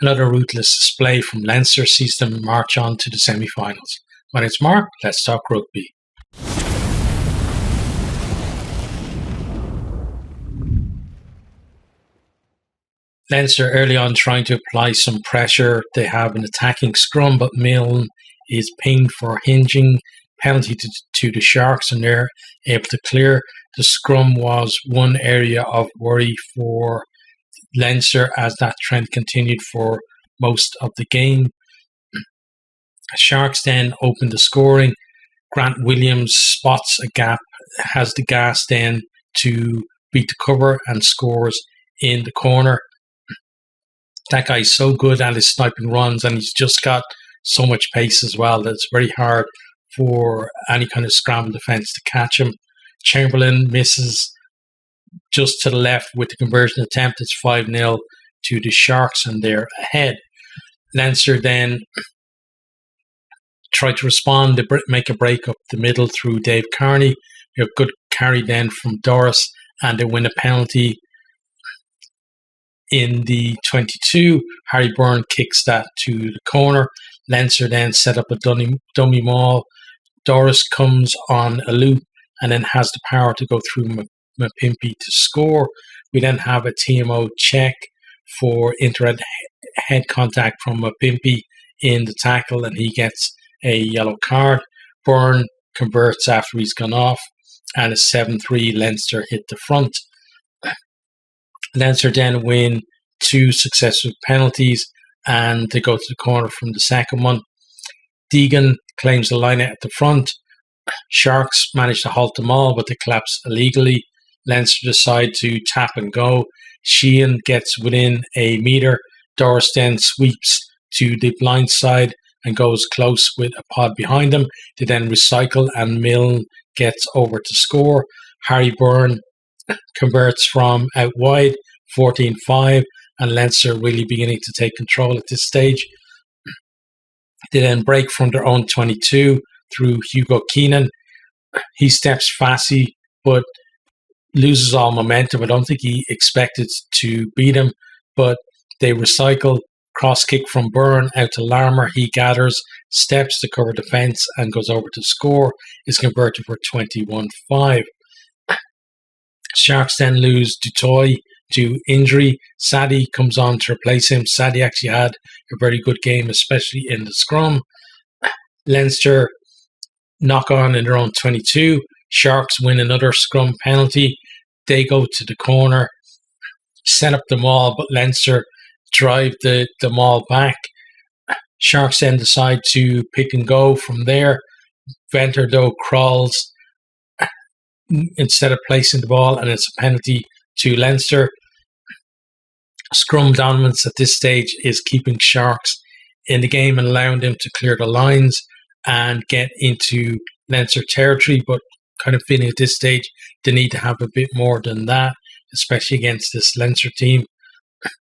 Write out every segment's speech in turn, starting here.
Another ruthless display from Leinster sees them march on to the semi-finals. My name's Mark, let's talk rugby. Leinster early on trying to apply some pressure. They have an attacking scrum, but Milne is pinged for hinging, penalty to the Sharks, and they're able to clear. The scrum was one area of worry for Leinster as that trend continued for most of the game. Sharks then opened the scoring. Grant Williams spots a gap, has the gas then to beat the cover and scores in the corner. That guy's so good at his sniping runs, and he's just got so much pace as well that it's very hard for any kind of scramble defence to catch him. Chamberlain misses just to the left with the conversion attempt. It's 5-0 to the Sharks, and they're ahead. Leinster then tried to respond. They make a break up the middle through Dave Carney. We have good carry then from Doris, and they win a penalty. In the 22, Harry Byrne kicks that to the corner. Leinster then set up a dummy maul. Doris comes on a loop and then has the power to go through Mapimpi to score. We then have a TMO check for inter head contact from Mapimpi in the tackle, and he gets a yellow card. Byrne converts after he's gone off, and a 7-3 Leinster hit the front. Leinster then win 2 successive penalties, and they go to the corner from the second one. Deegan claims the line at the front. Sharks manage to halt them all, but they collapse illegally. Leinster decide to tap and go. Sheehan gets within a metre. Doris then sweeps to the blind side and goes close with a pod behind him. They then recycle, and Milne gets over to score. Harry Byrne converts from out wide, 14-5, and Leinster really beginning to take control at this stage. They then break from their own 22 through Hugo Keenan. He steps Fassi, but loses all momentum. I don't think he expected to beat him, but they recycle. Cross kick from Byrne out to Larmer. He gathers, steps to cover defence, and goes over to score. Is converted for 21-5. Sharks then lose Dutoy to injury. Sadie comes on to replace him. Sadie actually had a very good game, especially in the scrum. Leinster knock on in their own 22. Sharks win another scrum penalty. They go to the corner, set up the maul, but Leinster drive the maul back. Sharks then decide to pick and go from there. Venter, though, crawls instead of placing the ball, and it's a penalty to Leinster. Scrum dominance at this stage is keeping Sharks in the game and allowing them to clear the lines and get into Leinster territory, but kind of feeling at this stage they need to have a bit more than that, especially against this Leinster team.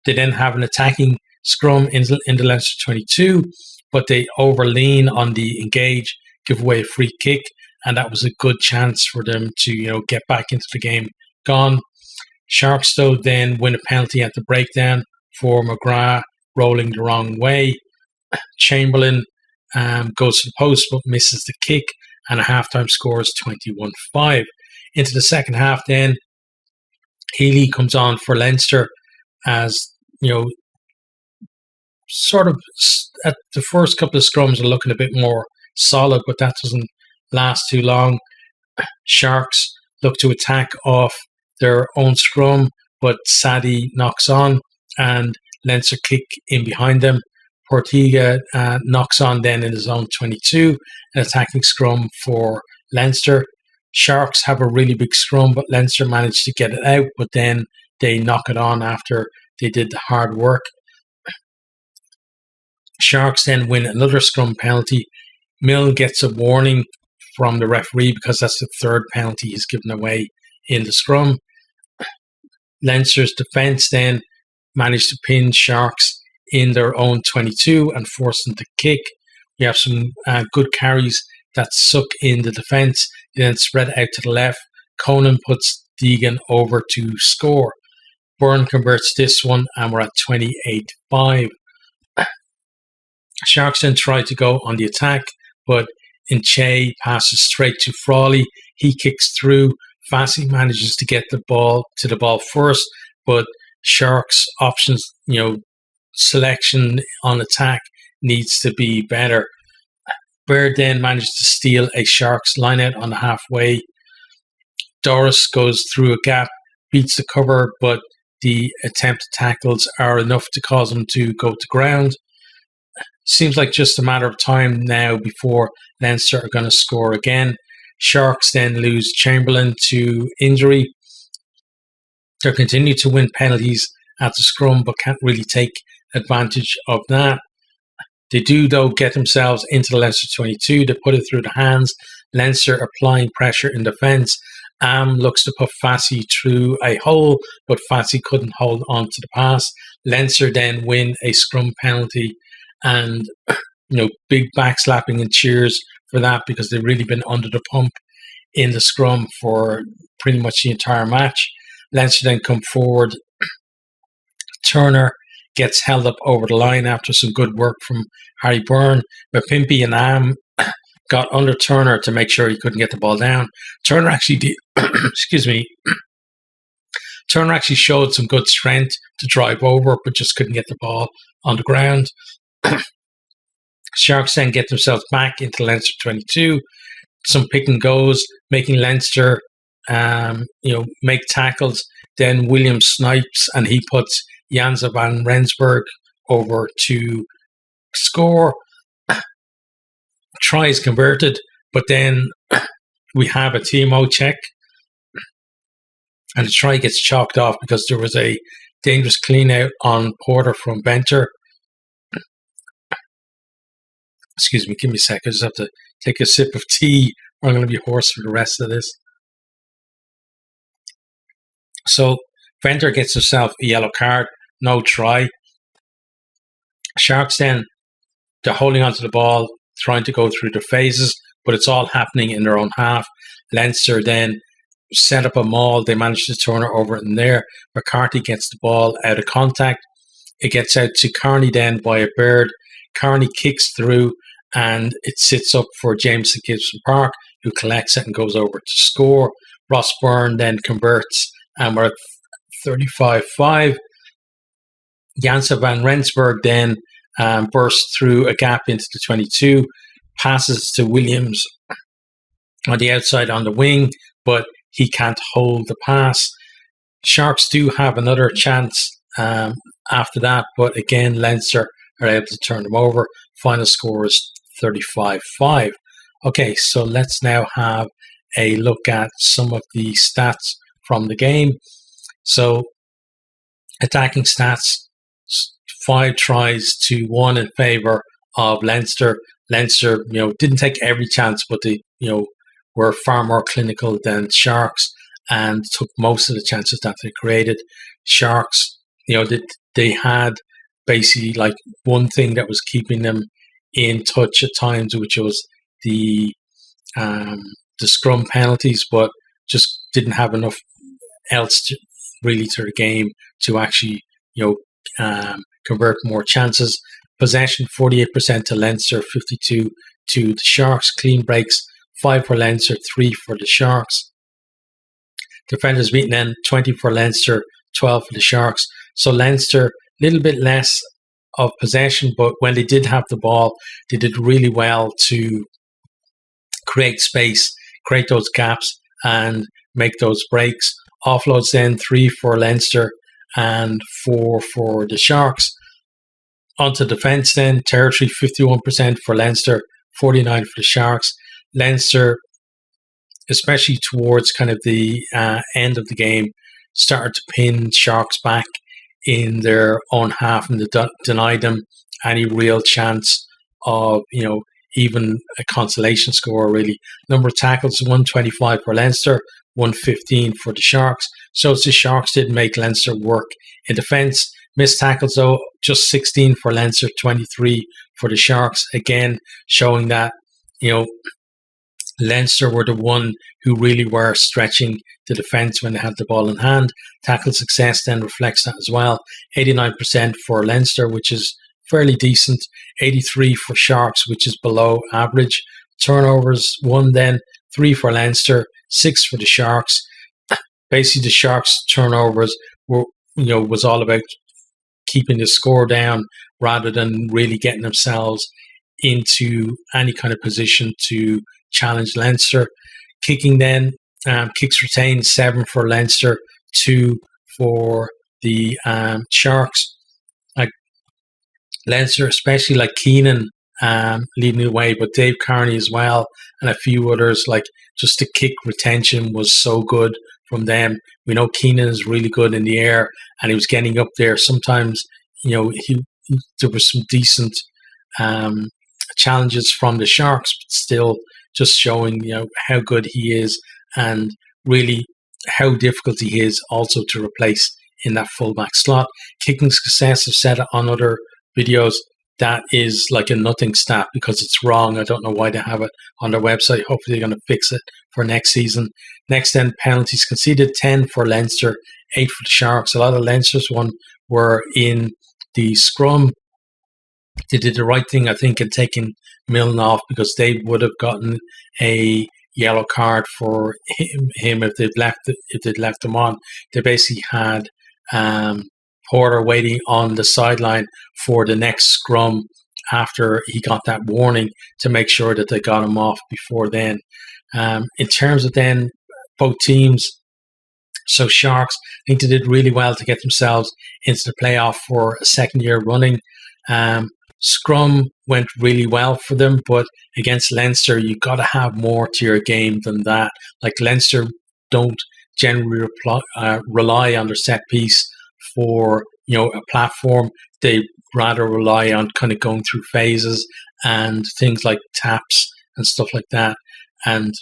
They then have an attacking scrum in the Leinster 22, but they overlean on the engage, give away a free kick, and that was a good chance for them to get back into the game. Gone. Sharks, though, then win a penalty at the breakdown for McGrath rolling the wrong way. Chamberlain goes to the post but misses the kick, and a halftime score is 21-5. Into the second half then, Healy comes on for Leinster as, sort of at the first couple of scrums are looking a bit more solid, but that doesn't last too long. Sharks look to attack off their own scrum, but Sadie knocks on and Leinster kick in behind them. Portiga knocks on then in his own 22, an attacking scrum for Leinster. Sharks have a really big scrum, but Leinster managed to get it out, but then they knock it on after they did the hard work. Sharks then win another scrum penalty. Milne gets a warning from the referee because that's the third penalty he's given away in the scrum. Leinster's defence then managed to pin Sharks in their own 22 and force them to kick. We have some good carries that suck in the defence, then spread out to the left. Conan puts Deegan over to score. Byrne converts this one, and we're at 28-5. Sharks then try to go on the attack, but Inche passes straight to Frawley. He kicks through. Fassi manages to get the ball first, but Sharks' options, selection on attack needs to be better. Baird then manages to steal a Sharks lineout on the halfway. Doris goes through a gap, beats the cover, but the attempted tackles are enough to cause him to go to ground. Seems like just a matter of time now before Leinster are going to score again. Sharks then lose Chamberlain to injury. They continue to win penalties at the scrum, but can't really take advantage of that. They do, though, get themselves into the Leinster 22. They put it through the hands. Leinster applying pressure in defence. Looks to put Fassi through a hole, but Fassi couldn't hold on to the pass. Leinster then win a scrum penalty, and big backslapping and cheers for that, because they've really been under the pump in the scrum for pretty much the entire match. Leinster then come forward. Turner gets held up over the line after some good work from Harry Byrne, but Pimpy and Am got under Turner to make sure he couldn't get the ball down. Turner actually did, excuse me, Turner actually showed some good strength to drive over, but just couldn't get the ball on the ground. Sharks then get themselves back into Leinster 22. Some pick and goes, making Leinster, make tackles. Then Williams snipes and he puts Janza van Rensburg over to score. Try is converted, but then we have a TMO check, and the try gets chalked off because there was a dangerous clean out on Porter from Benter. Excuse me, give me a sec. I just have to take a sip of tea, or I'm going to be hoarse for the rest of this. So Venter gets himself a yellow card, no try. Sharks then, they're holding onto the ball, trying to go through the phases, but it's all happening in their own half. Leinster then set up a maul. They manage to turn it over in there. McCarthy gets the ball out of contact. It gets out to Carney then by a Baird. Carney kicks through and it sits up for Jameson Gibson Park, who collects it and goes over to score. Ross Byrne then converts, and we're at 35-5. Janza van Rensburg then bursts through a gap into the 22, passes to Williams on the outside on the wing, but he can't hold the pass. Sharks do have another chance after that, but again, Leinster are able to turn them over. Final score is 35-5. Okay, so let's now have a look at some of the stats from the game. So, attacking stats, 5 tries to 1 in favour of Leinster. Leinster, didn't take every chance, but they, were far more clinical than Sharks and took most of the chances that they created. Sharks, they had basically like one thing that was keeping them in touch at times, which was the scrum penalties, but just didn't have enough else to the game to actually convert more chances. Possession 48% to Leinster, 52 to the Sharks. Clean breaks 5 for Leinster, 3 for the Sharks. Defenders beaten then 20 for Leinster, 12 for the Sharks. So Leinster, a little bit less of possession, but when they did have the ball, they did really well to create space, create those gaps, and make those breaks. Offloads then 3 for Leinster and 4 for the Sharks. Onto defence then, territory 51% for Leinster, 49% for the Sharks. Leinster, especially towards kind of the end of the game, started to pin Sharks back in their own half and deny them any real chance of, even a consolation score, really. Number of tackles, 125 for Leinster, 115 for the Sharks. So it's the Sharks didn't make Leinster work in defence. Missed tackles, though, just 16 for Leinster, 23 for the Sharks. Again, showing that, Leinster were the one who really were stretching the defence when they had the ball in hand. Tackle success then reflects that as well. 89% for Leinster, which is fairly decent. 83 for Sharks, which is below average. Turnovers, 1 then, 3 for Leinster, 6 for the Sharks. Basically, the Sharks' turnovers were, was all about keeping the score down rather than really getting themselves into any kind of position to challenge Leinster. Kicking then, kicks retained, 7 for Leinster, 2 for the Sharks. Like Leinster, especially like Keenan leading the way, but Dave Carney as well, and a few others. Like just the kick retention was so good from them. We know Keenan is really good in the air, and he was getting up there. Sometimes, there was some decent challenges from the Sharks, but still just showing how good he is and really how difficult he is also to replace in that fullback slot. Kicking success, I've said it on other videos, that is like a nothing stat because it's wrong. I don't know why they have it on their website. Hopefully they're going to fix it for next season. Next then, penalties conceded, 10 for Leinster, 8 for the Sharks. A lot of Leinster's one were in the scrum. They did the right thing, I think, in taking Milne off because they would have gotten a yellow card for him if they'd left him on. They basically had Porter waiting on the sideline for the next scrum after he got that warning to make sure that they got him off before then. In terms of then both teams, so Sharks, I think they did really well to get themselves into the playoff for a second year running. Scrum went really well for them, but against Leinster, you got to have more to your game than that. Like Leinster don't generally rely on their set piece for a platform. They rather rely on kind of going through phases and things like taps and stuff like that. And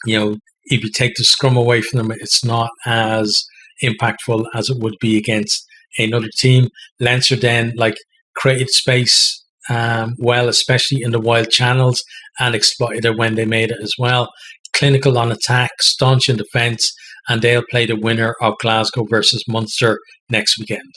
if you take the scrum away from them, it's not as impactful as it would be against another team. Leinster then created space well, especially in the wild channels, and exploited it when they made it as well. Clinical on attack, staunch in defence, and they'll play the winner of Glasgow versus Munster next weekend.